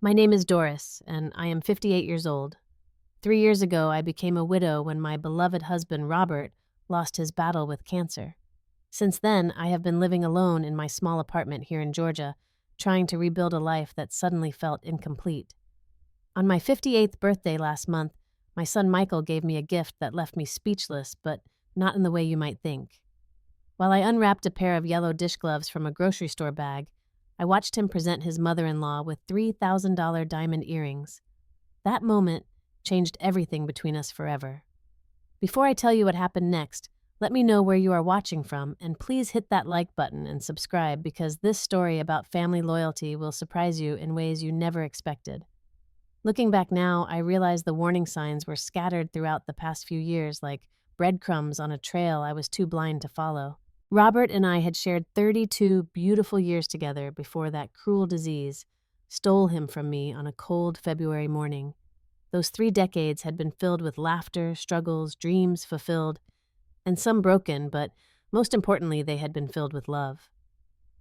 My name is Doris, and I am 58 years old. 3 years ago, I became a widow when my beloved husband, Robert, lost his battle with cancer. Since then, I have been living alone in my small apartment here in Georgia, trying to rebuild a life that suddenly felt incomplete. On my 58th birthday last month, my son Michael gave me a gift that left me speechless, but not in the way you might think. While I unwrapped a pair of yellow dish gloves from a grocery store bag, I watched him present his mother in law with $3,000 diamond earrings. That moment changed everything between us forever. Before I tell you what happened next, let me know where you are watching from, and please hit that like button and subscribe because this story about family loyalty will surprise you in ways you never expected. Looking back now, I realize the warning signs were scattered throughout the past few years like breadcrumbs on a trail I was too blind to follow. Robert and I had shared 32 beautiful years together before that cruel disease stole him from me on a cold February morning. Those 3 decades had been filled with laughter, struggles, dreams fulfilled, and some broken, but most importantly, they had been filled with love.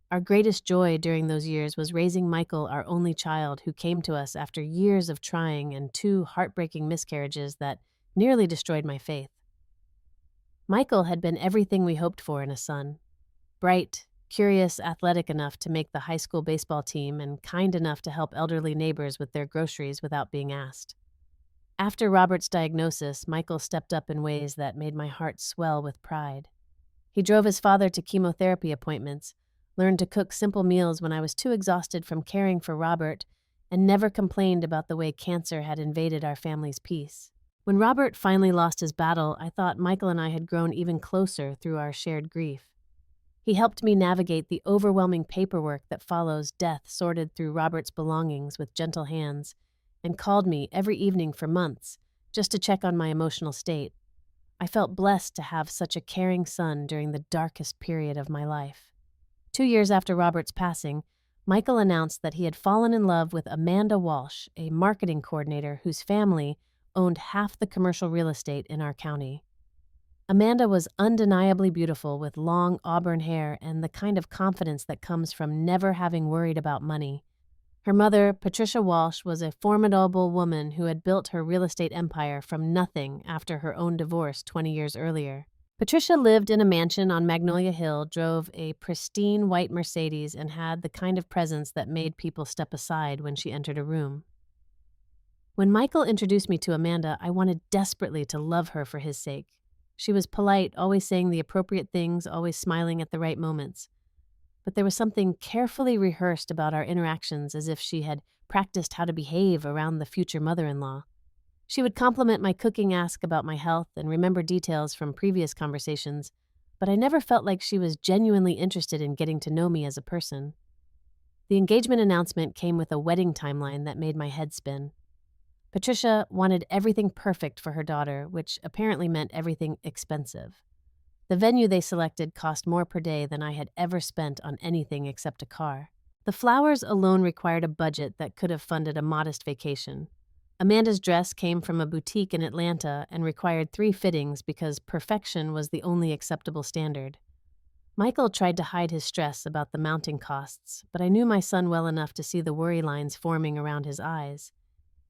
Our greatest joy during those years was raising Michael, our only child, who came to us after years of trying and 2 heartbreaking miscarriages that nearly destroyed my faith. Michael had been everything we hoped for in a son. Bright, curious, athletic enough to make the high school baseball team, and kind enough to help elderly neighbors with their groceries without being asked. After Robert's diagnosis, Michael stepped up in ways that made my heart swell with pride. He drove his father to chemotherapy appointments, learned to cook simple meals when I was too exhausted from caring for Robert, and never complained about the way cancer had invaded our family's peace. When Robert finally lost his battle, I thought Michael and I had grown even closer through our shared grief. He helped me navigate the overwhelming paperwork that follows death sorted through Robert's belongings with gentle hands, and called me every evening for months just to check on my emotional state. I felt blessed to have such a caring son during the darkest period of my life. 2 years after Robert's passing, Michael announced that he had fallen in love with Amanda Walsh, a marketing coordinator whose family owned half the commercial real estate in our county. Amanda was undeniably beautiful with long auburn hair and the kind of confidence that comes from never having worried about money. Her mother, Patricia Walsh, was a formidable woman who had built her real estate empire from nothing after her own divorce 20 years earlier. Patricia lived in a mansion on Magnolia Hill, drove a pristine white Mercedes, and had the kind of presence that made people step aside when she entered a room. When Michael introduced me to Amanda, I wanted desperately to love her for his sake. She was polite, always saying the appropriate things, always smiling at the right moments. But there was something carefully rehearsed about our interactions, as if she had practiced how to behave around the future mother-in-law. She would compliment my cooking, ask about my health, and remember details from previous conversations, but I never felt like she was genuinely interested in getting to know me as a person. The engagement announcement came with a wedding timeline that made my head spin. Patricia wanted everything perfect for her daughter, which apparently meant everything expensive. The venue they selected cost more per day than I had ever spent on anything except a car. The flowers alone required a budget that could have funded a modest vacation. Amanda's dress came from a boutique in Atlanta and required 3 fittings because perfection was the only acceptable standard. Michael tried to hide his stress about the mounting costs, but I knew my son well enough to see the worry lines forming around his eyes.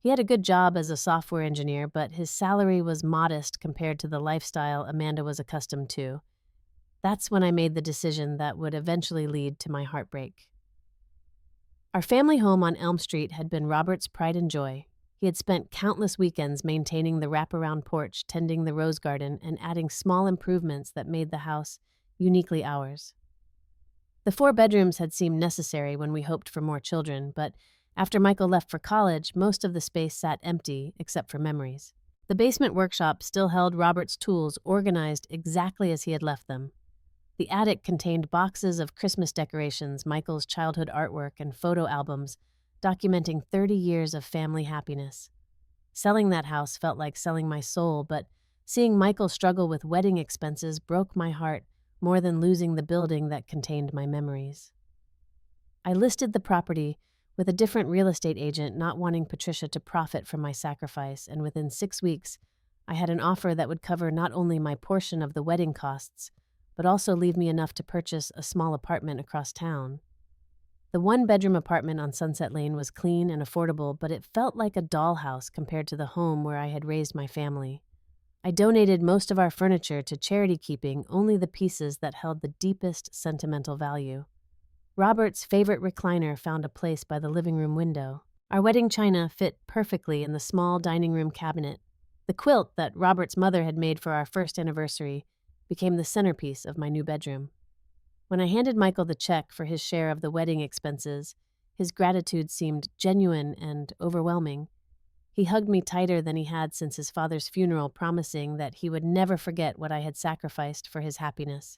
He had a good job as a software engineer, but his salary was modest compared to the lifestyle Amanda was accustomed to. That's when I made the decision that would eventually lead to my heartbreak. Our family home on Elm Street had been Robert's pride and joy. He had spent countless weekends maintaining the wraparound porch, tending the rose garden, and adding small improvements that made the house uniquely ours. The 4 bedrooms had seemed necessary when we hoped for more children, but after Michael left for college, most of the space sat empty except for memories. The basement workshop still held Robert's tools organized exactly as he had left them. The attic contained boxes of Christmas decorations, Michael's childhood artwork, and photo albums documenting 30 years of family happiness. Selling that house felt like selling my soul, but seeing Michael struggle with wedding expenses broke my heart more than losing the building that contained my memories. I listed the property with a different real estate agent, not wanting Patricia to profit from my sacrifice, and within 6 weeks, I had an offer that would cover not only my portion of the wedding costs, but also leave me enough to purchase a small apartment across town. The one-bedroom apartment on Sunset Lane was clean and affordable, but it felt like a dollhouse compared to the home where I had raised my family. I donated most of our furniture to charity, keeping only the pieces that held the deepest sentimental value. Robert's favorite recliner found a place by the living room window. Our wedding china fit perfectly in the small dining room cabinet. The quilt that Robert's mother had made for our first anniversary became the centerpiece of my new bedroom. When I handed Michael the check for his share of the wedding expenses, his gratitude seemed genuine and overwhelming. He hugged me tighter than he had since his father's funeral, promising that he would never forget what I had sacrificed for his happiness.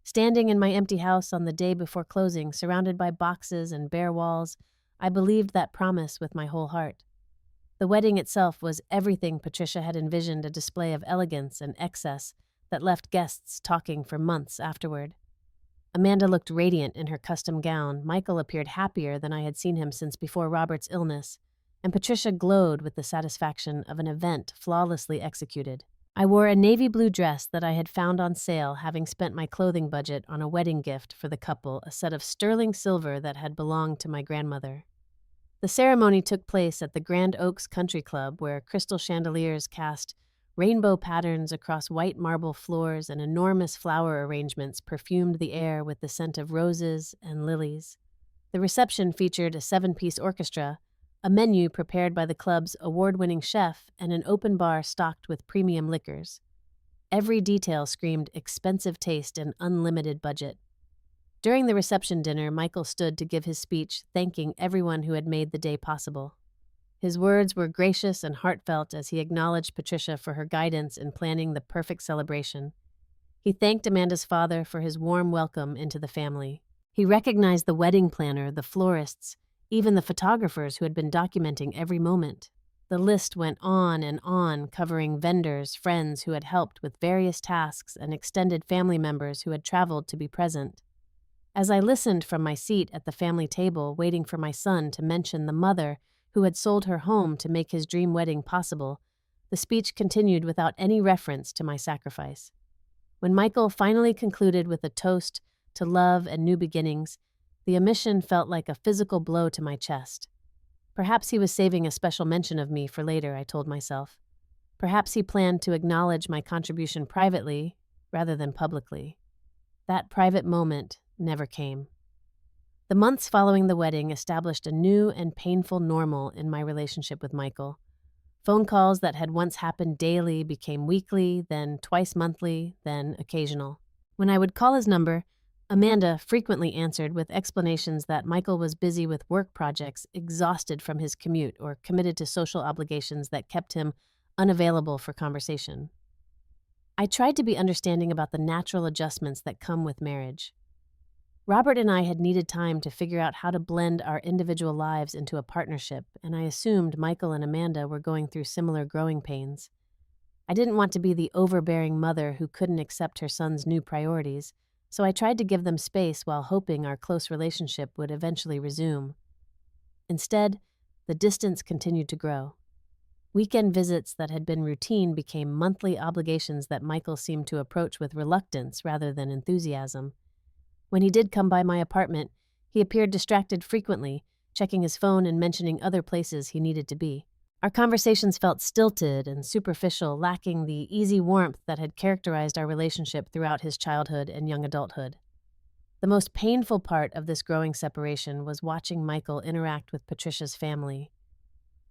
Standing in my empty house on the day before closing, surrounded by boxes and bare walls, I believed that promise with my whole heart. The wedding itself was everything Patricia had envisioned, a display of elegance and excess that left guests talking for months afterward. Amanda looked radiant in her custom gown, Michael appeared happier than I had seen him since before Robert's illness, and Patricia glowed with the satisfaction of an event flawlessly executed. I wore a navy blue dress that I had found on sale, having spent my clothing budget on a wedding gift for the couple, a set of sterling silver that had belonged to my grandmother. The ceremony took place at the Grand Oaks Country Club, where crystal chandeliers cast rainbow patterns across white marble floors and enormous flower arrangements perfumed the air with the scent of roses and lilies. The reception featured a 7-piece orchestra, a menu prepared by the club's award-winning chef, and an open bar stocked with premium liquors. Every detail screamed expensive taste and unlimited budget. During the reception dinner, Michael stood to give his speech, thanking everyone who had made the day possible. His words were gracious and heartfelt as he acknowledged Patricia for her guidance in planning the perfect celebration. He thanked Amanda's father for his warm welcome into the family. He recognized the wedding planner, the florists, even the photographers who had been documenting every moment. The list went on, covering vendors, friends who had helped with various tasks, and extended family members who had traveled to be present. As I listened from my seat at the family table, waiting for my son to mention the mother who had sold her home to make his dream wedding possible, the speech continued without any reference to my sacrifice. When Michael finally concluded with a toast to love and new beginnings, the omission felt like a physical blow to my chest. Perhaps he was saving a special mention of me for later, I told myself. Perhaps he planned to acknowledge my contribution privately rather than publicly. That private moment never came. The months following the wedding established a new and painful normal in my relationship with Michael. Phone calls that had once happened daily became weekly, then twice monthly, then occasional. When I would call his number, Amanda frequently answered with explanations that Michael was busy with work projects, exhausted from his commute, or committed to social obligations that kept him unavailable for conversation. I tried to be understanding about the natural adjustments that come with marriage. Robert and I had needed time to figure out how to blend our individual lives into a partnership, and I assumed Michael and Amanda were going through similar growing pains. I didn't want to be the overbearing mother who couldn't accept her son's new priorities, so I tried to give them space while hoping our close relationship would eventually resume. Instead, the distance continued to grow. Weekend visits that had been routine became monthly obligations that Michael seemed to approach with reluctance rather than enthusiasm. When he did come by my apartment, he appeared distracted frequently, checking his phone and mentioning other places he needed to be. Our conversations felt stilted and superficial, lacking the easy warmth that had characterized our relationship throughout his childhood and young adulthood. The most painful part of this growing separation was watching Michael interact with Patricia's family.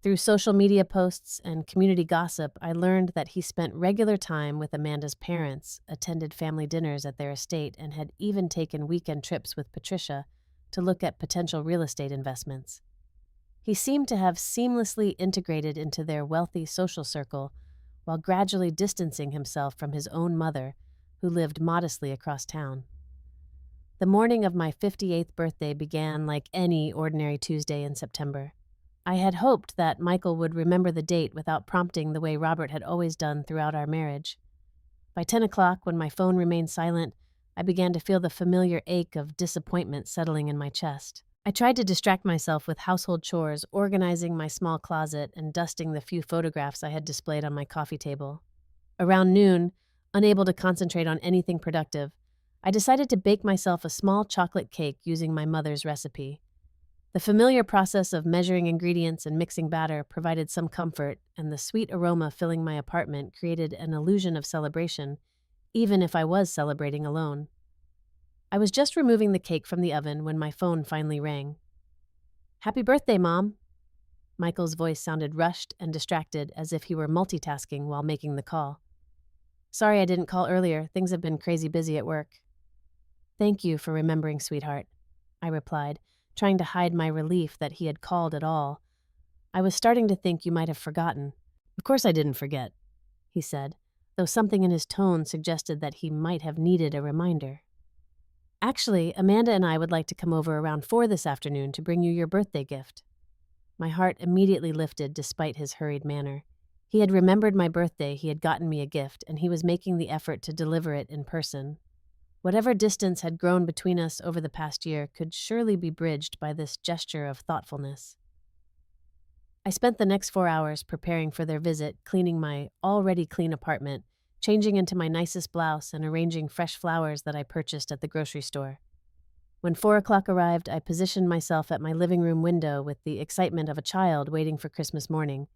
Through social media posts and community gossip, I learned that he spent regular time with Amanda's parents, attended family dinners at their estate, and had even taken weekend trips with Patricia to look at potential real estate investments. He seemed to have seamlessly integrated into their wealthy social circle while gradually distancing himself from his own mother, who lived modestly across town. The morning of my 58th birthday began like any ordinary Tuesday in September. I had hoped that Michael would remember the date without prompting the way Robert had always done throughout our marriage. By 10 o'clock, when my phone remained silent, I began to feel the familiar ache of disappointment settling in my chest. I tried to distract myself with household chores, organizing my small closet and dusting the few photographs I had displayed on my coffee table. Around noon, unable to concentrate on anything productive, I decided to bake myself a small chocolate cake using my mother's recipe. The familiar process of measuring ingredients and mixing batter provided some comfort, and the sweet aroma filling my apartment created an illusion of celebration, even if I was celebrating alone. I was just removing the cake from the oven when my phone finally rang. "Happy birthday, Mom!" Michael's voice sounded rushed and distracted, as if he were multitasking while making the call. "Sorry I didn't call earlier. Things have been crazy busy at work." "Thank you for remembering, sweetheart," I replied, trying to hide my relief that he had called at all. "I was starting to think you might have forgotten." "Of course I didn't forget," he said, though something in his tone suggested that he might have needed a reminder. "Actually, Amanda and I would like to come over around 4 this afternoon to bring you your birthday gift." My heart immediately lifted despite his hurried manner. He had remembered my birthday, he had gotten me a gift, and he was making the effort to deliver it in person. Whatever distance had grown between us over the past year could surely be bridged by this gesture of thoughtfulness. I spent the next 4 hours preparing for their visit, cleaning my already clean apartment, changing into my nicest blouse, and arranging fresh flowers that I purchased at the grocery store. When 4 o'clock arrived, I positioned myself at my living room window with the excitement of a child waiting for Christmas morning.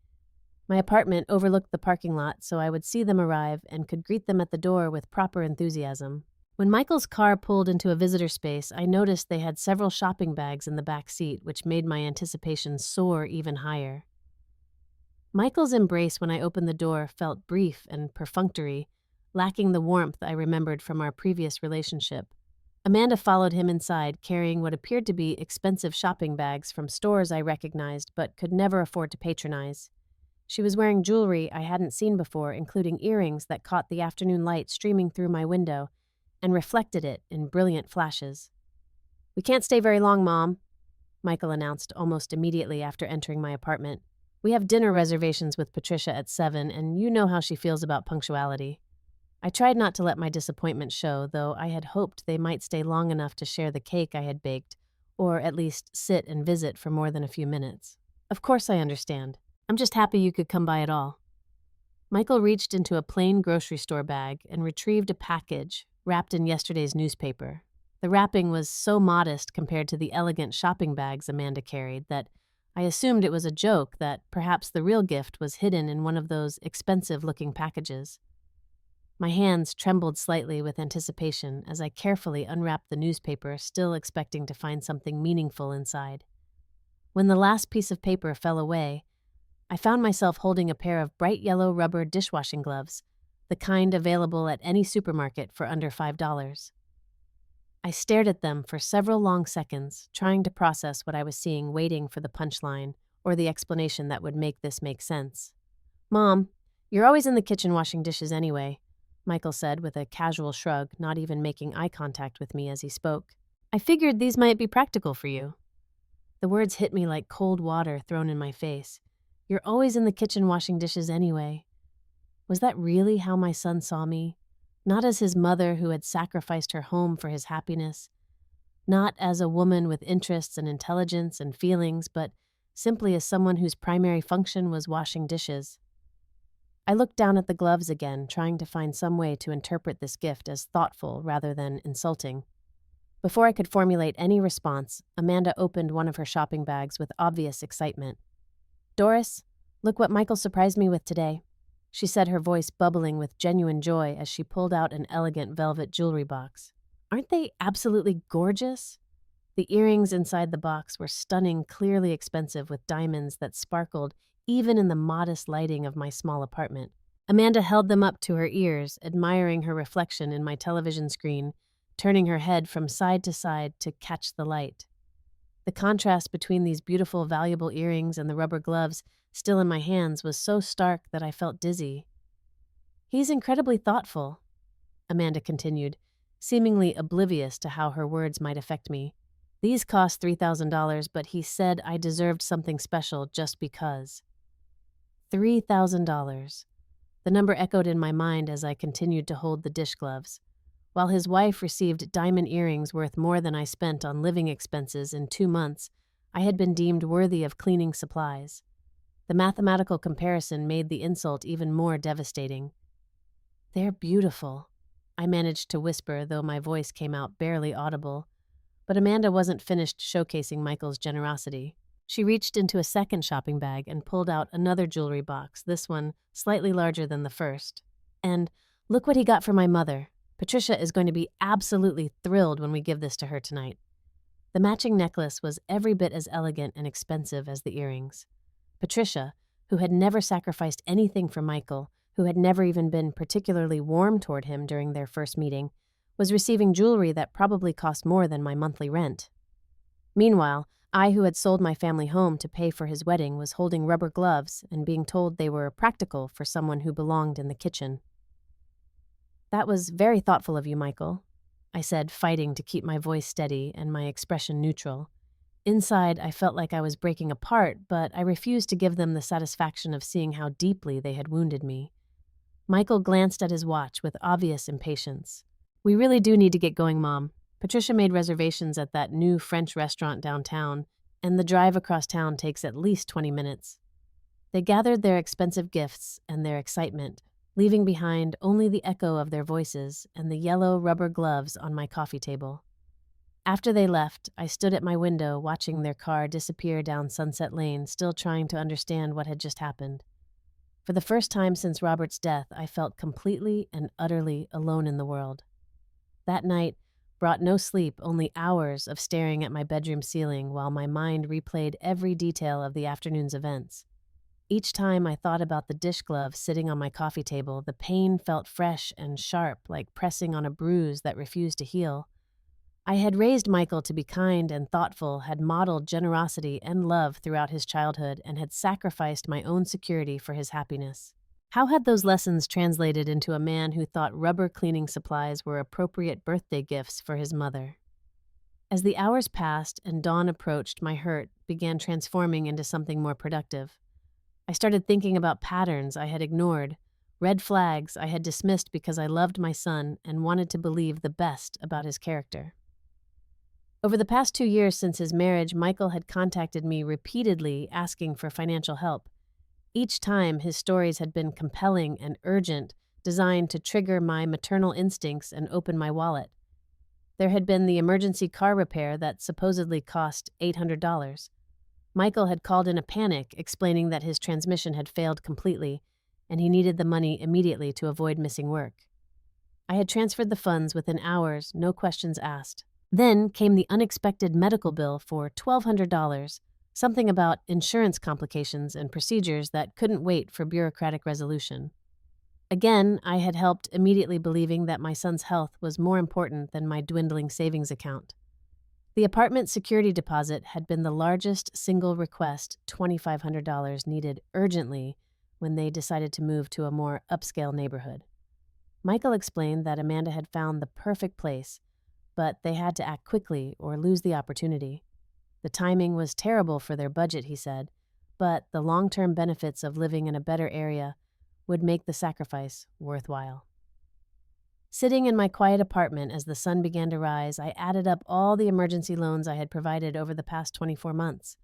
My apartment overlooked the parking lot, so I would see them arrive and could greet them at the door with proper enthusiasm. When Michael's car pulled into a visitor space, I noticed they had several shopping bags in the back seat, which made my anticipation soar even higher. Michael's embrace when I opened the door felt brief and perfunctory, lacking the warmth I remembered from our previous relationship. Amanda followed him inside, carrying what appeared to be expensive shopping bags from stores I recognized but could never afford to patronize. She was wearing jewelry I hadn't seen before, including earrings that caught the afternoon light streaming through my window and reflected it in brilliant flashes. "We can't stay very long, Mom," Michael announced almost immediately after entering my apartment. "We have dinner reservations with Patricia at 7, and you know how she feels about punctuality." I tried not to let my disappointment show, though I had hoped they might stay long enough to share the cake I had baked, or at least sit and visit for more than a few minutes. "Of course I understand. I'm just happy you could come by at all." Michael reached into a plain grocery store bag and retrieved a package wrapped in yesterday's newspaper. The wrapping was so modest compared to the elegant shopping bags Amanda carried that I assumed it was a joke, that perhaps the real gift was hidden in one of those expensive-looking packages. My hands trembled slightly with anticipation as I carefully unwrapped the newspaper, still expecting to find something meaningful inside. When the last piece of paper fell away, I found myself holding a pair of bright yellow rubber dishwashing gloves, the kind available at any supermarket for under $5. I stared at them for several long seconds, trying to process what I was seeing, waiting for the punchline or the explanation that would make this make sense. "Mom, you're always in the kitchen washing dishes anyway," Michael said with a casual shrug, not even making eye contact with me as he spoke. "I figured these might be practical for you." The words hit me like cold water thrown in my face. "You're always in the kitchen washing dishes anyway." Was that really how my son saw me? Not as his mother who had sacrificed her home for his happiness. Not as a woman with interests and intelligence and feelings, but simply as someone whose primary function was washing dishes. I looked down at the gloves again, trying to find some way to interpret this gift as thoughtful rather than insulting. Before I could formulate any response, Amanda opened one of her shopping bags with obvious excitement. "Doris, look what Michael surprised me with today," she said, her voice bubbling with genuine joy as she pulled out an elegant velvet jewelry box. "Aren't they absolutely gorgeous?" The earrings inside the box were stunning, clearly expensive, with diamonds that sparkled even in the modest lighting of my small apartment. Amanda held them up to her ears, admiring her reflection in my television screen, turning her head from side to side to catch the light. The contrast between these beautiful, valuable earrings and the rubber gloves still in my hands was so stark that I felt dizzy. "He's incredibly thoughtful," Amanda continued, seemingly oblivious to how her words might affect me. "These cost $3,000, but he said I deserved something special just because." $3,000. The number echoed in my mind as I continued to hold the dish gloves. While his wife received diamond earrings worth more than I spent on living expenses in 2 months, I had been deemed worthy of cleaning supplies. The mathematical comparison made the insult even more devastating. "They're beautiful," I managed to whisper, though my voice came out barely audible. But Amanda wasn't finished showcasing Michael's generosity. She reached into a second shopping bag and pulled out another jewelry box, this one slightly larger than the first. And look what he got for my mother. Patricia is going to be absolutely thrilled when we give this to her tonight. The matching necklace was every bit as elegant and expensive as the earrings. Patricia, who had never sacrificed anything for Michael, who had never even been particularly warm toward him during their first meeting, was receiving jewelry that probably cost more than my monthly rent. Meanwhile, I, who had sold my family home to pay for his wedding, was holding rubber gloves and being told they were practical for someone who belonged in the kitchen. "That was very thoughtful of you, Michael," I said, fighting to keep my voice steady and my expression neutral. Inside, I felt like I was breaking apart, but I refused to give them the satisfaction of seeing how deeply they had wounded me. Michael glanced at his watch with obvious impatience. "We really do need to get going, Mom. Patricia made reservations at that new French restaurant downtown, and the drive across town takes at least 20 minutes. They gathered their expensive gifts and their excitement, leaving behind only the echo of their voices and the yellow rubber gloves on my coffee table. After they left, I stood at my window watching their car disappear down Sunset Lane, still trying to understand what had just happened. For the first time since Robert's death, I felt completely and utterly alone in the world. That night brought no sleep, only hours of staring at my bedroom ceiling while my mind replayed every detail of the afternoon's events. Each time I thought about the dish glove sitting on my coffee table, the pain felt fresh and sharp, like pressing on a bruise that refused to heal. I had raised Michael to be kind and thoughtful, had modeled generosity and love throughout his childhood, and had sacrificed my own security for his happiness. How had those lessons translated into a man who thought rubber cleaning supplies were appropriate birthday gifts for his mother? As the hours passed and dawn approached, my hurt began transforming into something more productive. I started thinking about patterns I had ignored, red flags I had dismissed because I loved my son and wanted to believe the best about his character. Over the past 2 years since his marriage, Michael had contacted me repeatedly asking for financial help. Each time, his stories had been compelling and urgent, designed to trigger my maternal instincts and open my wallet. There had been the emergency car repair that supposedly cost $800. Michael had called in a panic, explaining that his transmission had failed completely, and he needed the money immediately to avoid missing work. I had transferred the funds within hours, no questions asked. Then came the unexpected medical bill for $1,200, something about insurance complications and procedures that couldn't wait for bureaucratic resolution. Again, I had helped, immediately believing that my son's health was more important than my dwindling savings account. The apartment security deposit had been the largest single request, $2,500 needed urgently when they decided to move to a more upscale neighborhood. Michael explained that Amanda had found the perfect place, but they had to act quickly or lose the opportunity. The timing was terrible for their budget, he said, but the long-term benefits of living in a better area would make the sacrifice worthwhile. Sitting in my quiet apartment as the sun began to rise, I added up all the emergency loans I had provided over the past 24 months.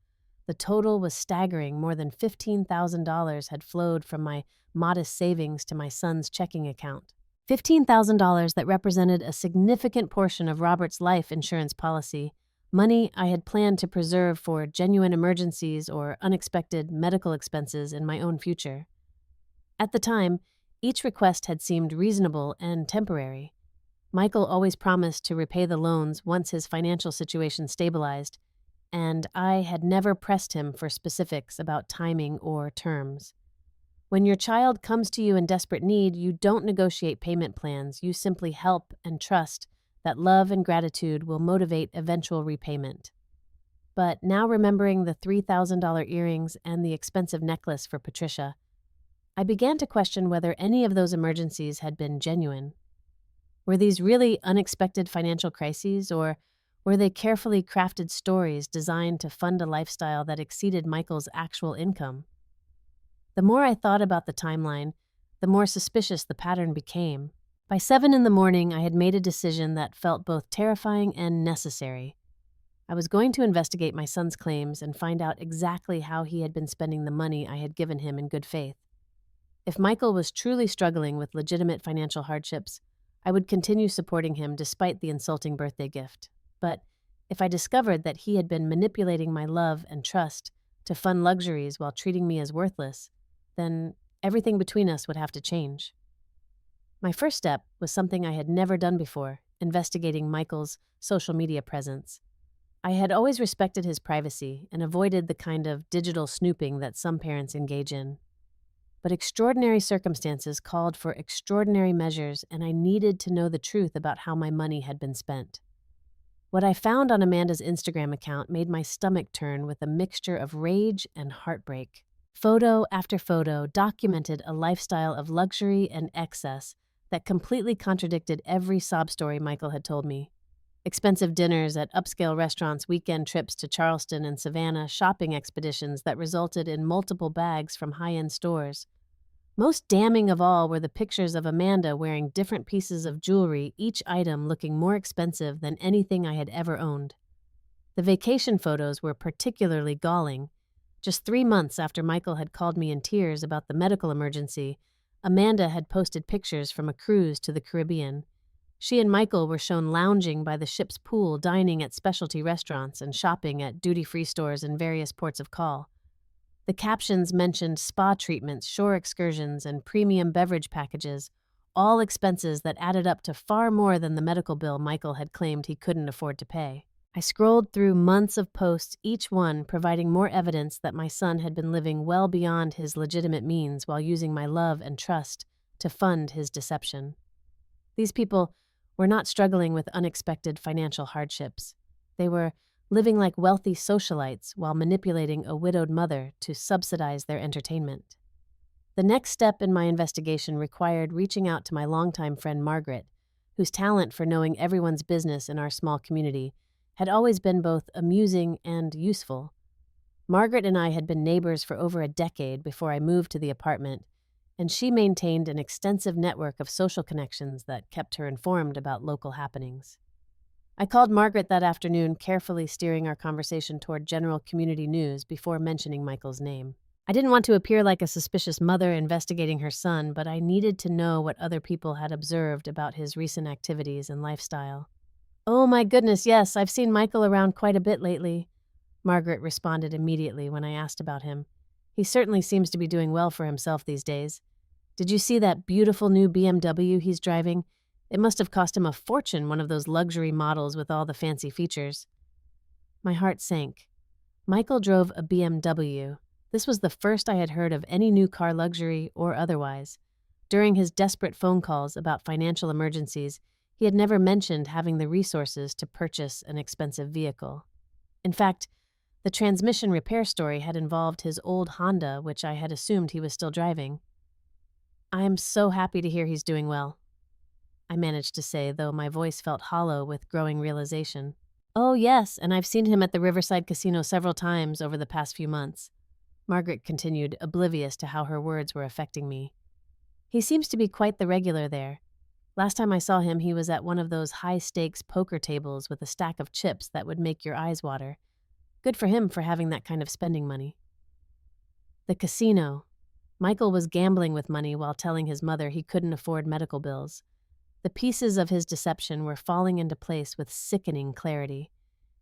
The total was staggering. More than $15,000 had flowed from my modest savings to my son's checking account. $15,000 that represented a significant portion of Robert's life insurance policy, money I had planned to preserve for genuine emergencies or unexpected medical expenses in my own future. At the time, each request had seemed reasonable and temporary. Michael always promised to repay the loans once his financial situation stabilized, and I had never pressed him for specifics about timing or terms. When your child comes to you in desperate need, you don't negotiate payment plans. You simply help and trust that love and gratitude will motivate eventual repayment. But now, remembering the $3,000 earrings and the expensive necklace for Patricia, I began to question whether any of those emergencies had been genuine. Were these really unexpected financial crises, or were they carefully crafted stories designed to fund a lifestyle that exceeded Michael's actual income? The more I thought about the timeline, the more suspicious the pattern became. By 7 a.m, I had made a decision that felt both terrifying and necessary. I was going to investigate my son's claims and find out exactly how he had been spending the money I had given him in good faith. If Michael was truly struggling with legitimate financial hardships, I would continue supporting him despite the insulting birthday gift. But if I discovered that he had been manipulating my love and trust to fund luxuries while treating me as worthless, then everything between us would have to change. My first step was something I had never done before, investigating Michael's social media presence. I had always respected his privacy and avoided the kind of digital snooping that some parents engage in. But extraordinary circumstances called for extraordinary measures, and I needed to know the truth about how my money had been spent. What I found on Amanda's Instagram account made my stomach turn with a mixture of rage and heartbreak. Photo after photo documented a lifestyle of luxury and excess that completely contradicted every sob story Michael had told me. Expensive dinners at upscale restaurants, weekend trips to Charleston and Savannah, shopping expeditions that resulted in multiple bags from high-end stores. Most damning of all were the pictures of Amanda wearing different pieces of jewelry, each item looking more expensive than anything I had ever owned. The vacation photos were particularly galling. Just 3 months after Michael had called me in tears about the medical emergency, Amanda had posted pictures from a cruise to the Caribbean. She and Michael were shown lounging by the ship's pool, dining at specialty restaurants, and shopping at duty-free stores in various ports of call. The captions mentioned spa treatments, shore excursions, and premium beverage packages, all expenses that added up to far more than the medical bill Michael had claimed he couldn't afford to pay. I scrolled through months of posts, each one providing more evidence that my son had been living well beyond his legitimate means while using my love and trust to fund his deception. These people were not struggling with unexpected financial hardships. They were living like wealthy socialites while manipulating a widowed mother to subsidize their entertainment. The next step in my investigation required reaching out to my longtime friend Margaret, whose talent for knowing everyone's business in our small community had always been both amusing and useful. Margaret and I had been neighbors for over a decade before I moved to the apartment, and she maintained an extensive network of social connections that kept her informed about local happenings. I called Margaret that afternoon, carefully steering our conversation toward general community news before mentioning Michael's name. I didn't want to appear like a suspicious mother investigating her son, but I needed to know what other people had observed about his recent activities and lifestyle. "Oh my goodness, yes, I've seen Michael around quite a bit lately," Margaret responded immediately when I asked about him. "He certainly seems to be doing well for himself these days. Did you see that beautiful new BMW he's driving? It must have cost him a fortune, one of those luxury models with all the fancy features." My heart sank. Michael drove a BMW. This was the first I had heard of any new car, luxury or otherwise. During his desperate phone calls about financial emergencies, he had never mentioned having the resources to purchase an expensive vehicle. In fact, the transmission repair story had involved his old Honda, which I had assumed he was still driving. "I am so happy to hear he's doing well," I managed to say, though my voice felt hollow with growing realization. "Oh, yes, and I've seen him at the Riverside Casino several times over the past few months," Margaret continued, oblivious to how her words were affecting me. "He seems to be quite the regular there. Last time I saw him, he was at one of those high-stakes poker tables with a stack of chips that would make your eyes water. Good for him for having that kind of spending money." The casino. Michael was gambling with money while telling his mother he couldn't afford medical bills. The pieces of his deception were falling into place with sickening clarity.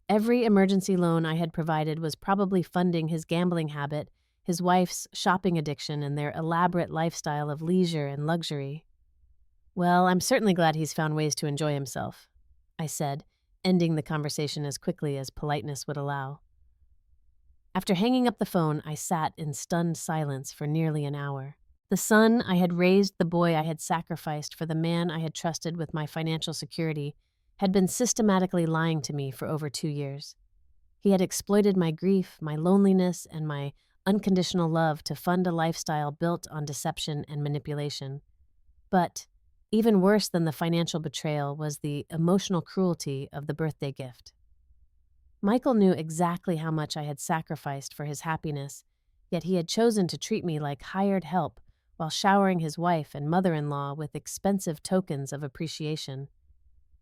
Every emergency loan I had provided was probably funding his gambling habit, his wife's shopping addiction, and their elaborate lifestyle of leisure and luxury. "Well, I'm certainly glad he's found ways to enjoy himself," I said, ending the conversation as quickly as politeness would allow. After hanging up the phone, I sat in stunned silence for nearly an hour. The son I had raised, the boy I had sacrificed for the man I had trusted with my financial security, had been systematically lying to me for over 2 years. He had exploited my grief, my loneliness, and my unconditional love to fund a lifestyle built on deception and manipulation. But even worse than the financial betrayal was the emotional cruelty of the birthday gift. Michael knew exactly how much I had sacrificed for his happiness, yet he had chosen to treat me like hired help while showering his wife and mother-in-law with expensive tokens of appreciation.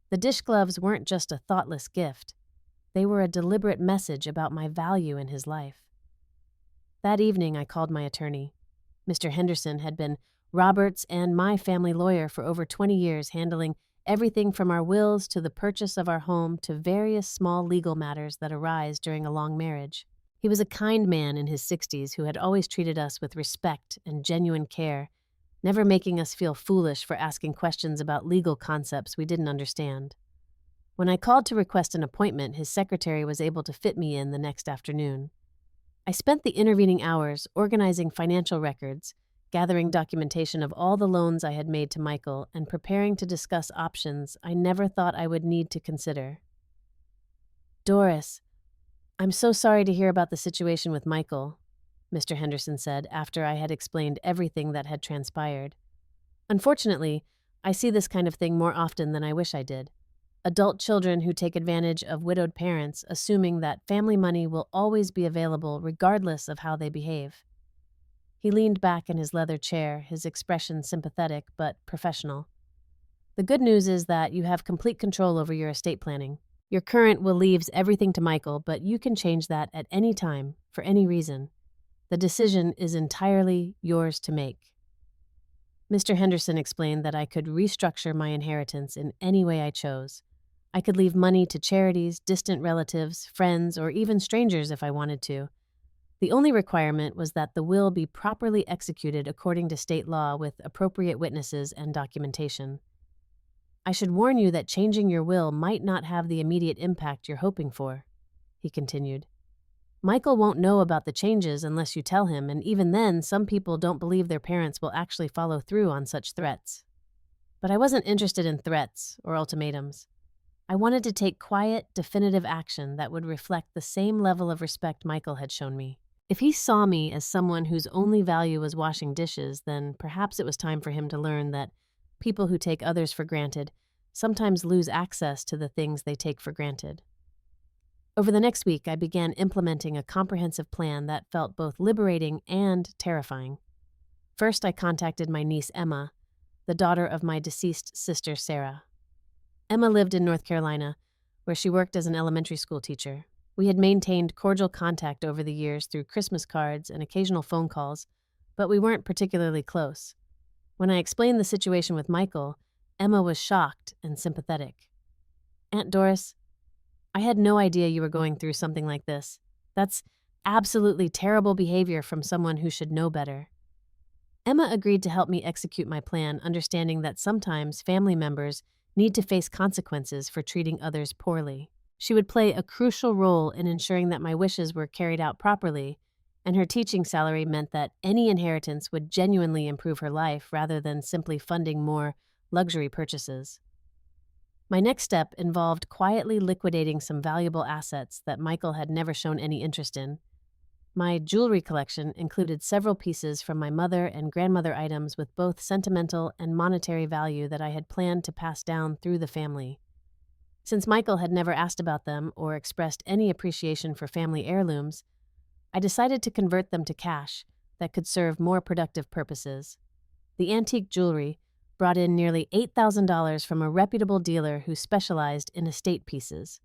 The dish gloves weren't just a thoughtless gift. They were a deliberate message about my value in his life. That evening, I called my attorney. Mr. Henderson had been Robert's and my family lawyer for over 20 years, handling everything from our wills to the purchase of our home to various small legal matters that arise during a long marriage. He was a kind man in his 60s who had always treated us with respect and genuine care, never making us feel foolish for asking questions about legal concepts we didn't understand. When I called to request an appointment, his secretary was able to fit me in the next afternoon. I spent the intervening hours organizing financial records, gathering documentation of all the loans I had made to Michael, and preparing to discuss options I never thought I would need to consider. "Doris, I'm so sorry to hear about the situation with Michael," Mr. Henderson said after I had explained everything that had transpired. "Unfortunately, I see this kind of thing more often than I wish I did. Adult children who take advantage of widowed parents, assuming that family money will always be available regardless of how they behave." He leaned back in his leather chair, his expression sympathetic but professional. "The good news is that you have complete control over your estate planning. Your current will leaves everything to Michael, but you can change that at any time, for any reason. The decision is entirely yours to make." Mr. Henderson explained that I could restructure my inheritance in any way I chose. I could leave money to charities, distant relatives, friends, or even strangers if I wanted to. The only requirement was that the will be properly executed according to state law with appropriate witnesses and documentation. "I should warn you that changing your will might not have the immediate impact you're hoping for," he continued. "Michael won't know about the changes unless you tell him, and even then, some people don't believe their parents will actually follow through on such threats." But I wasn't interested in threats or ultimatums. I wanted to take quiet, definitive action that would reflect the same level of respect Michael had shown me. If he saw me as someone whose only value was washing dishes, then perhaps it was time for him to learn that people who take others for granted sometimes lose access to the things they take for granted. Over the next week, I began implementing a comprehensive plan that felt both liberating and terrifying. First, I contacted my niece Emma, the daughter of my deceased sister Sarah. Emma lived in North Carolina, where she worked as an elementary school teacher. We had maintained cordial contact over the years through Christmas cards and occasional phone calls, but we weren't particularly close. When I explained the situation with Michael, Emma was shocked and sympathetic. "Aunt Doris, I had no idea you were going through something like this. That's absolutely terrible behavior from someone who should know better." Emma agreed to help me execute my plan, understanding that sometimes family members need to face consequences for treating others poorly. She would play a crucial role in ensuring that my wishes were carried out properly, and her teaching salary meant that any inheritance would genuinely improve her life rather than simply funding more luxury purchases. My next step involved quietly liquidating some valuable assets that Michael had never shown any interest in. My jewelry collection included several pieces from my mother and grandmother items with both sentimental and monetary value that I had planned to pass down through the family. Since Michael had never asked about them or expressed any appreciation for family heirlooms, I decided to convert them to cash that could serve more productive purposes. The antique jewelry brought in nearly $8,000 from a reputable dealer who specialized in estate pieces.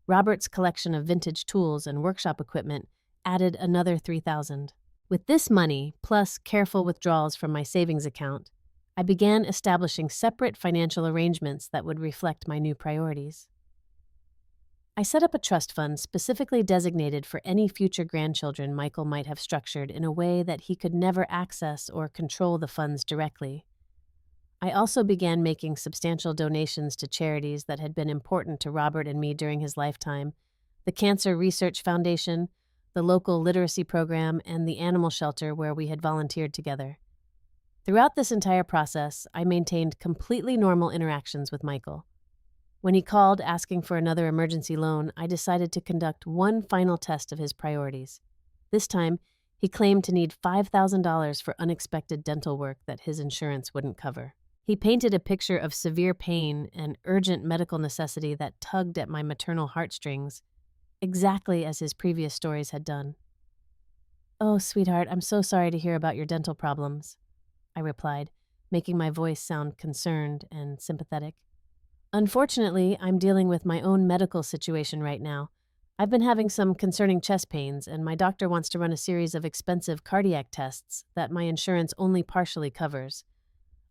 Robert's collection of vintage tools and workshop equipment added another $3,000. With this money, plus careful withdrawals from my savings account, I began establishing separate financial arrangements that would reflect my new priorities. I set up a trust fund specifically designated for any future grandchildren Michael might have structured in a way that he could never access or control the funds directly. I also began making substantial donations to charities that had been important to Robert and me during his lifetime: the Cancer Research Foundation, the local literacy program, and the animal shelter where we had volunteered together. Throughout this entire process, I maintained completely normal interactions with Michael. When he called asking for another emergency loan, I decided to conduct one final test of his priorities. This time, he claimed to need $5,000 for unexpected dental work that his insurance wouldn't cover. He painted a picture of severe pain and urgent medical necessity that tugged at my maternal heartstrings, exactly as his previous stories had done. "Oh, sweetheart, I'm so sorry to hear about your dental problems," I replied, making my voice sound concerned and sympathetic. "Unfortunately, I'm dealing with my own medical situation right now. I've been having some concerning chest pains, and my doctor wants to run a series of expensive cardiac tests that my insurance only partially covers.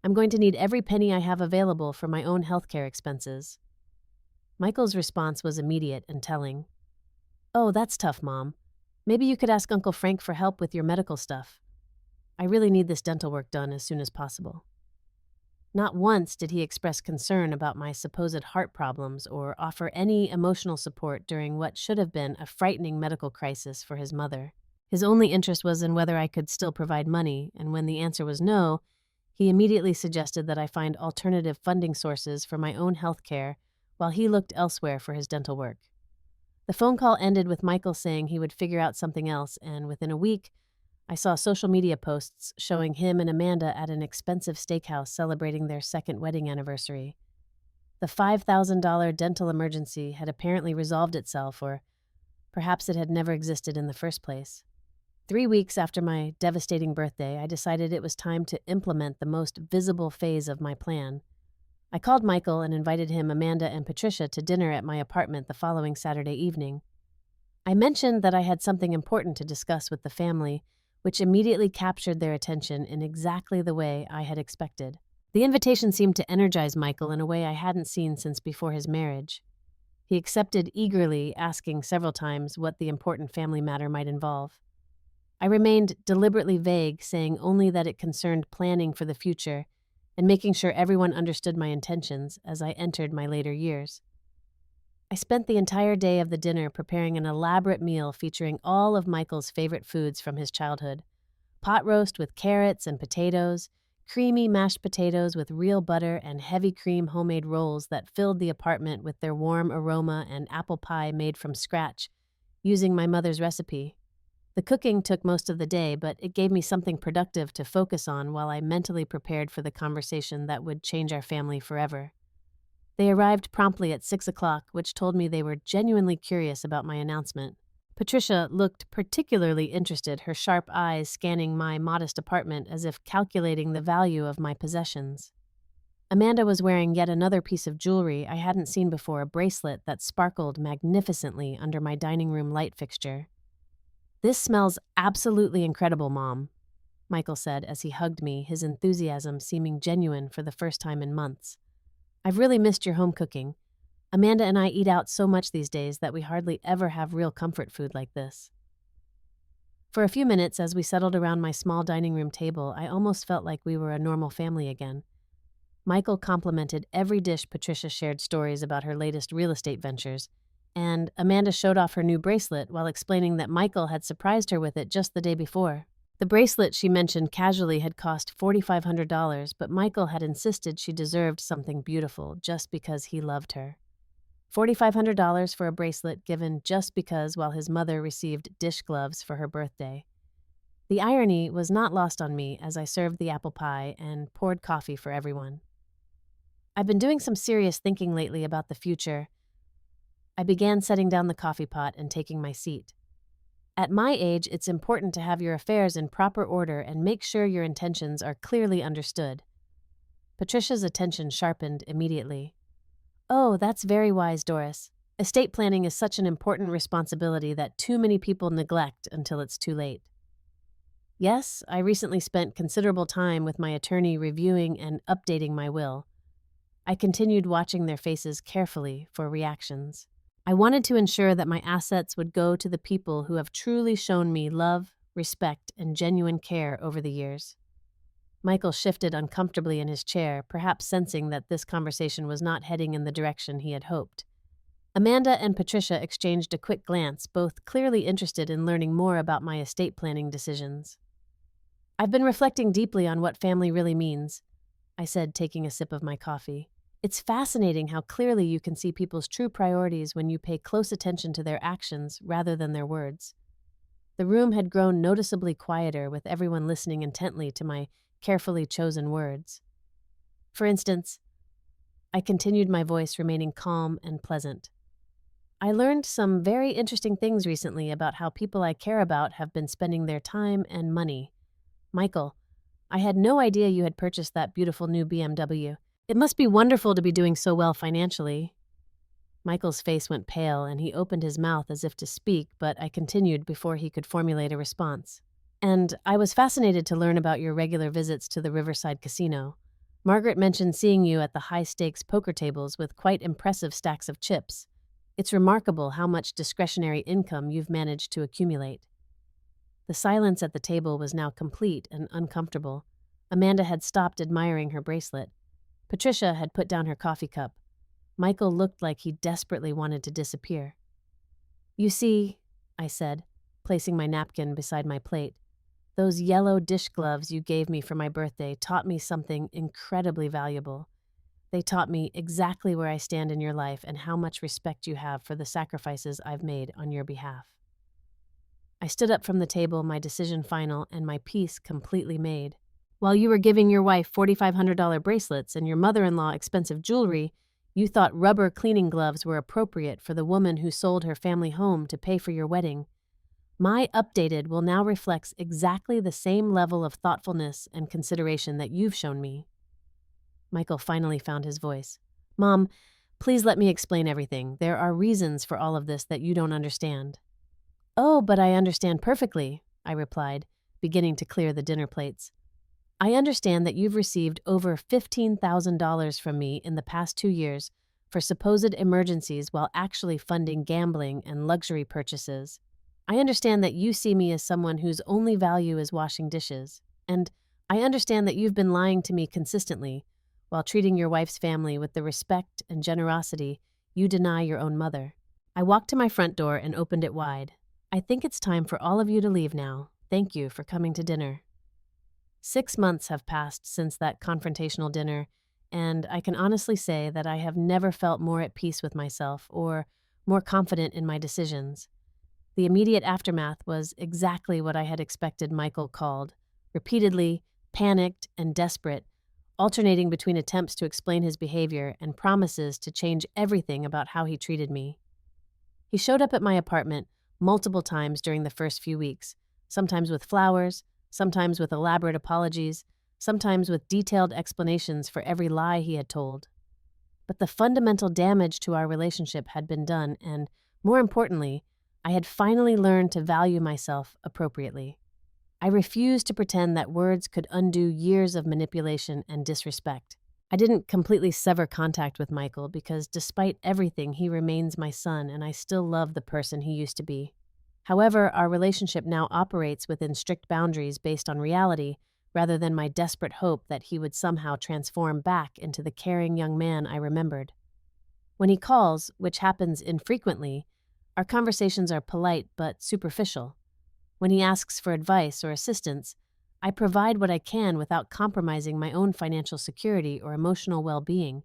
I'm going to need every penny I have available for my own healthcare expenses. Michael's response was immediate and telling. Oh, that's tough, Mom. Maybe you could ask Uncle Frank for help with your medical stuff. I really need this dental work done as soon as possible. Not once did he express concern about my supposed heart problems or offer any emotional support during what should have been a frightening medical crisis for his mother. His only interest was in whether I could still provide money, and when the answer was no, he immediately suggested that I find alternative funding sources for my own health care while he looked elsewhere for his dental work. The phone call ended with Michael saying he would figure out something else, and within a week, I saw social media posts showing him and Amanda at an expensive steakhouse celebrating their second wedding anniversary. The $5,000 dental emergency had apparently resolved itself, or perhaps it had never existed in the first place. 3 weeks after my devastating birthday, I decided it was time to implement the most visible phase of my plan. I called Michael and invited him, Amanda, and Patricia to dinner at my apartment the following Saturday evening. I mentioned that I had something important to discuss with the family, which immediately captured their attention in exactly the way I had expected. The invitation seemed to energize Michael in a way I hadn't seen since before his marriage. He accepted eagerly, asking several times what the important family matter might involve. I remained deliberately vague, saying only that it concerned planning for the future and making sure everyone understood my intentions as I entered my later years. I spent the entire day of the dinner preparing an elaborate meal featuring all of Michael's favorite foods from his childhood. Pot roast with carrots and potatoes, creamy mashed potatoes with real butter, and heavy cream homemade rolls that filled the apartment with their warm aroma, and apple pie made from scratch, using my mother's recipe. The cooking took most of the day, but it gave me something productive to focus on while I mentally prepared for the conversation that would change our family forever. They arrived promptly at 6 o'clock, which told me they were genuinely curious about my announcement. Patricia looked particularly interested, her sharp eyes scanning my modest apartment as if calculating the value of my possessions. Amanda was wearing yet another piece of jewelry I hadn't seen before, a bracelet that sparkled magnificently under my dining room light fixture. This smells absolutely incredible, Mom, Michael said as he hugged me, his enthusiasm seeming genuine for the first time in months. I've really missed your home cooking. Amanda and I eat out so much these days that we hardly ever have real comfort food like this. For a few minutes, as we settled around my small dining room table, I almost felt like we were a normal family again. Michael complimented every dish Patricia shared stories about her latest real estate ventures, and Amanda showed off her new bracelet while explaining that Michael had surprised her with it just the day before. The bracelet she mentioned casually had cost $4,500, but Michael had insisted she deserved something beautiful just because he loved her. $4,500 for a bracelet given just because while his mother received dish gloves for her birthday. The irony was not lost on me as I served the apple pie and poured coffee for everyone. I've been doing some serious thinking lately about the future. I began setting down the coffee pot and taking my seat. At my age, it's important to have your affairs in proper order and make sure your intentions are clearly understood. Patricia's attention sharpened immediately. Oh, that's very wise, Doris. Estate planning is such an important responsibility that too many people neglect until it's too late. Yes, I recently spent considerable time with my attorney reviewing and updating my will. I continued watching their faces carefully for reactions. I wanted to ensure that my assets would go to the people who have truly shown me love, respect, and genuine care over the years. Michael shifted uncomfortably in his chair, perhaps sensing that this conversation was not heading in the direction he had hoped. Amanda and Patricia exchanged a quick glance, both clearly interested in learning more about my estate planning decisions. I've been reflecting deeply on what family really means, I said, taking a sip of my coffee. It's fascinating how clearly you can see people's true priorities when you pay close attention to their actions rather than their words. The room had grown noticeably quieter, with everyone listening intently to my carefully chosen words. For instance, I continued, my voice remaining calm and pleasant. I learned some very interesting things recently about how people I care about have been spending their time and money. Michael, I had no idea you had purchased that beautiful new BMW. It must be wonderful to be doing so well financially. Michael's face went pale and he opened his mouth as if to speak, but I continued before he could formulate a response. And I was fascinated to learn about your regular visits to the Riverside Casino. Margaret mentioned seeing you at the high-stakes poker tables with quite impressive stacks of chips. It's remarkable how much discretionary income you've managed to accumulate. The silence at the table was now complete and uncomfortable. Amanda had stopped admiring her bracelet. Patricia had put down her coffee cup. Michael looked like he desperately wanted to disappear. "You see," I said, placing my napkin beside my plate, "those yellow dish gloves you gave me for my birthday taught me something incredibly valuable. They taught me exactly where I stand in your life and how much respect you have for the sacrifices I've made on your behalf." I stood up from the table, my decision final and my peace completely made. While you were giving your wife $4,500 bracelets and your mother-in-law expensive jewelry, you thought rubber cleaning gloves were appropriate for the woman who sold her family home to pay for your wedding. My updated will now reflects exactly the same level of thoughtfulness and consideration that you've shown me. Michael finally found his voice. "Mom, please let me explain everything. There are reasons for all of this that you don't understand." "Oh, but I understand perfectly," I replied, beginning to clear the dinner plates. "I understand that you've received over $15,000 from me in the past 2 years for supposed emergencies while actually funding gambling and luxury purchases. I understand that you see me as someone whose only value is washing dishes. And I understand that you've been lying to me consistently while treating your wife's family with the respect and generosity you deny your own mother." I walked to my front door and opened it wide. "I think it's time for all of you to leave now. Thank you for coming to dinner." 6 months have passed since that confrontational dinner, and I can honestly say that I have never felt more at peace with myself or more confident in my decisions. The immediate aftermath was exactly what I had expected Michael called, repeatedly, panicked, and desperate, alternating between attempts to explain his behavior and promises to change everything about how he treated me. He showed up at my apartment multiple times during the first few weeks, sometimes with flowers, sometimes with elaborate apologies, sometimes with detailed explanations for every lie he had told. But the fundamental damage to our relationship had been done, and, more importantly, I had finally learned to value myself appropriately. I refused to pretend that words could undo years of manipulation and disrespect. I didn't completely sever contact with Michael because despite everything, he remains my son and I still love the person he used to be. However, our relationship now operates within strict boundaries based on reality rather than my desperate hope that he would somehow transform back into the caring young man I remembered. When he calls, which happens infrequently, our conversations are polite but superficial. When he asks for advice or assistance, I provide what I can without compromising my own financial security or emotional well-being.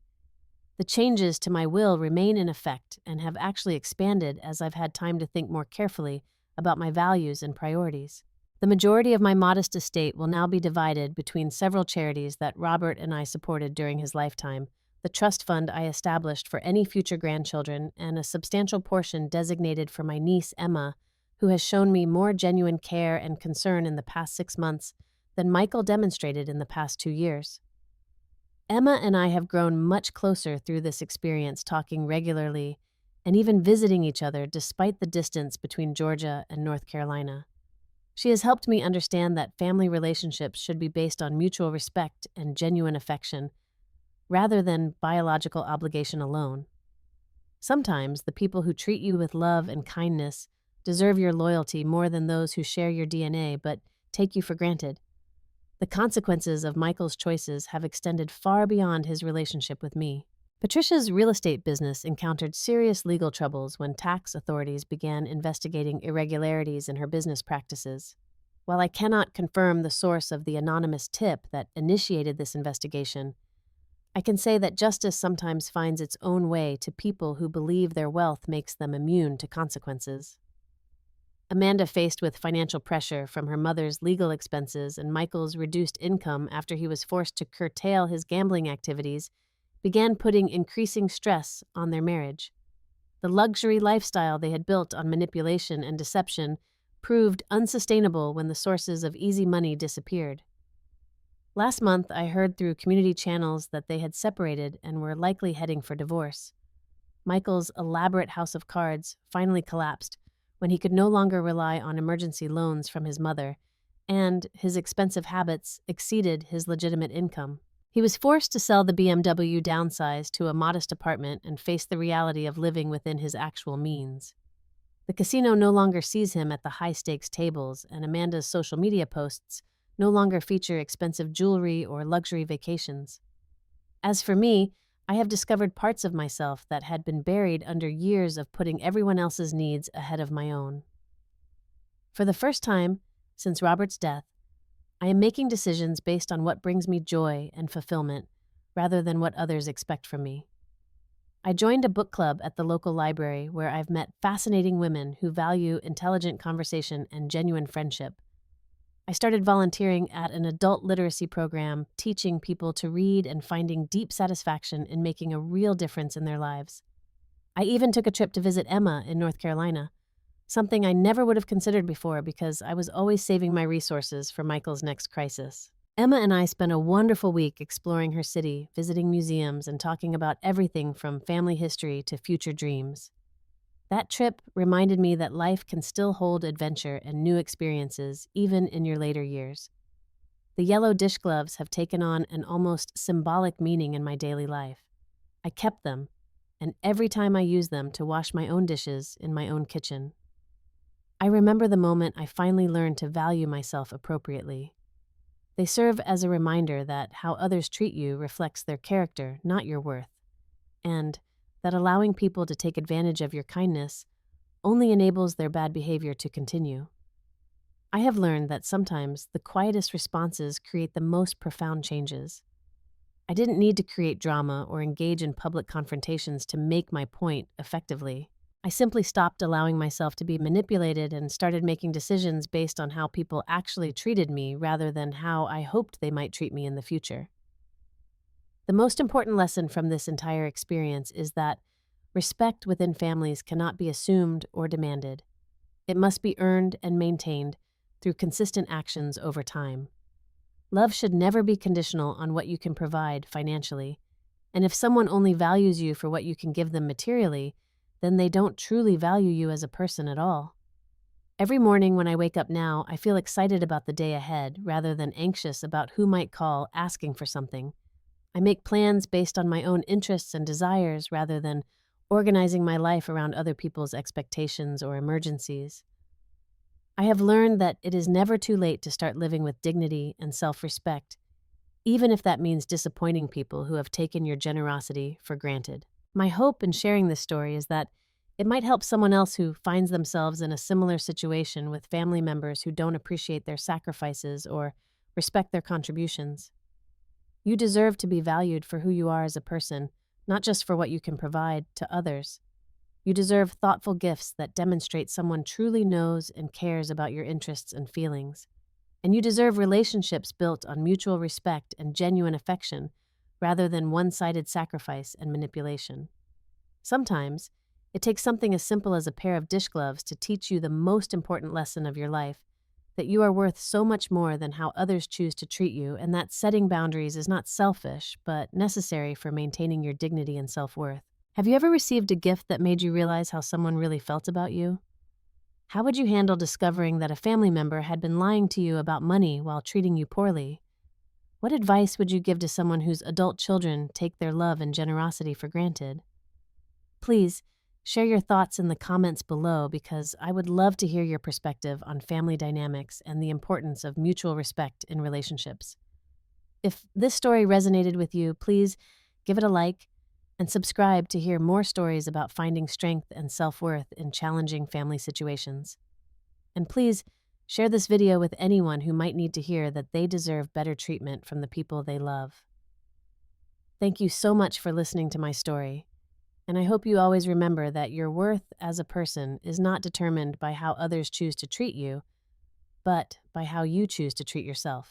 The changes to my will remain in effect and have actually expanded as I've had time to think more carefully about my values and priorities. The majority of my modest estate will now be divided between several charities that Robert and I supported during his lifetime, the trust fund I established for any future grandchildren, and a substantial portion designated for my niece, Emma, who has shown me more genuine care and concern in the past 6 months than Michael demonstrated in the past 2 years. Emma and I have grown much closer through this experience, talking regularly and even visiting each other despite the distance between Georgia and North Carolina. She has helped me understand that family relationships should be based on mutual respect and genuine affection, rather than biological obligation alone. Sometimes the people who treat you with love and kindness deserve your loyalty more than those who share your DNA but take you for granted. The consequences of Michael's choices have extended far beyond his relationship with me. Patricia's real estate business encountered serious legal troubles when tax authorities began investigating irregularities in her business practices. While I cannot confirm the source of the anonymous tip that initiated this investigation, I can say that justice sometimes finds its own way to people who believe their wealth makes them immune to consequences. Amanda, faced with financial pressure from her mother's legal expenses and Michael's reduced income after he was forced to curtail his gambling activities, began putting increasing stress on their marriage. The luxury lifestyle they had built on manipulation and deception proved unsustainable when the sources of easy money disappeared. Last month, I heard through community channels that they had separated and were likely heading for divorce. Michael's elaborate house of cards finally collapsed when he could no longer rely on emergency loans from his mother, and his expensive habits exceeded his legitimate income. He was forced to sell the BMW, downsize to a modest apartment, and face the reality of living within his actual means. The casino no longer sees him at the high-stakes tables, and Amanda's social media posts no longer feature expensive jewelry or luxury vacations. As for me, I have discovered parts of myself that had been buried under years of putting everyone else's needs ahead of my own. For the first time since Robert's death, I am making decisions based on what brings me joy and fulfillment, rather than what others expect from me. I joined a book club at the local library where I've met fascinating women who value intelligent conversation and genuine friendship. I started volunteering at an adult literacy program, teaching people to read and finding deep satisfaction in making a real difference in their lives. I even took a trip to visit Emma in North Carolina, something I never would have considered before because I was always saving my resources for Michael's next crisis. Emma and I spent a wonderful week exploring her city, visiting museums, and talking about everything from family history to future dreams. That trip reminded me that life can still hold adventure and new experiences, even in your later years. The yellow dish gloves have taken on an almost symbolic meaning in my daily life. I kept them, and every time I use them to wash my own dishes in my own kitchen. I remember the moment I finally learned to value myself appropriately. They serve as a reminder that how others treat you reflects their character, not your worth, and that allowing people to take advantage of your kindness only enables their bad behavior to continue. I have learned that sometimes the quietest responses create the most profound changes. I didn't need to create drama or engage in public confrontations to make my point effectively. I simply stopped allowing myself to be manipulated and started making decisions based on how people actually treated me rather than how I hoped they might treat me in the future. The most important lesson from this entire experience is that respect within families cannot be assumed or demanded. It must be earned and maintained through consistent actions over time. Love should never be conditional on what you can provide financially, and if someone only values you for what you can give them materially, then they don't truly value you as a person at all. Every morning when I wake up now, I feel excited about the day ahead rather than anxious about who might call asking for something. I make plans based on my own interests and desires rather than organizing my life around other people's expectations or emergencies. I have learned that it is never too late to start living with dignity and self-respect, even if that means disappointing people who have taken your generosity for granted. My hope in sharing this story is that it might help someone else who finds themselves in a similar situation with family members who don't appreciate their sacrifices or respect their contributions. You deserve to be valued for who you are as a person, not just for what you can provide to others. You deserve thoughtful gifts that demonstrate someone truly knows and cares about your interests and feelings. And you deserve relationships built on mutual respect and genuine affection, rather than one-sided sacrifice and manipulation. Sometimes, it takes something as simple as a pair of dish gloves to teach you the most important lesson of your life, that you are worth so much more than how others choose to treat you, and that setting boundaries is not selfish, but necessary for maintaining your dignity and self-worth. Have you ever received a gift that made you realize how someone really felt about you? How would you handle discovering that a family member had been lying to you about money while treating you poorly? What advice would you give to someone whose adult children take their love and generosity for granted? Please, share your thoughts in the comments below because I would love to hear your perspective on family dynamics and the importance of mutual respect in relationships. If this story resonated with you, please give it a like and subscribe to hear more stories about finding strength and self-worth in challenging family situations. And please, share this video with anyone who might need to hear that they deserve better treatment from the people they love. Thank you so much for listening to my story, and I hope you always remember that your worth as a person is not determined by how others choose to treat you, but by how you choose to treat yourself.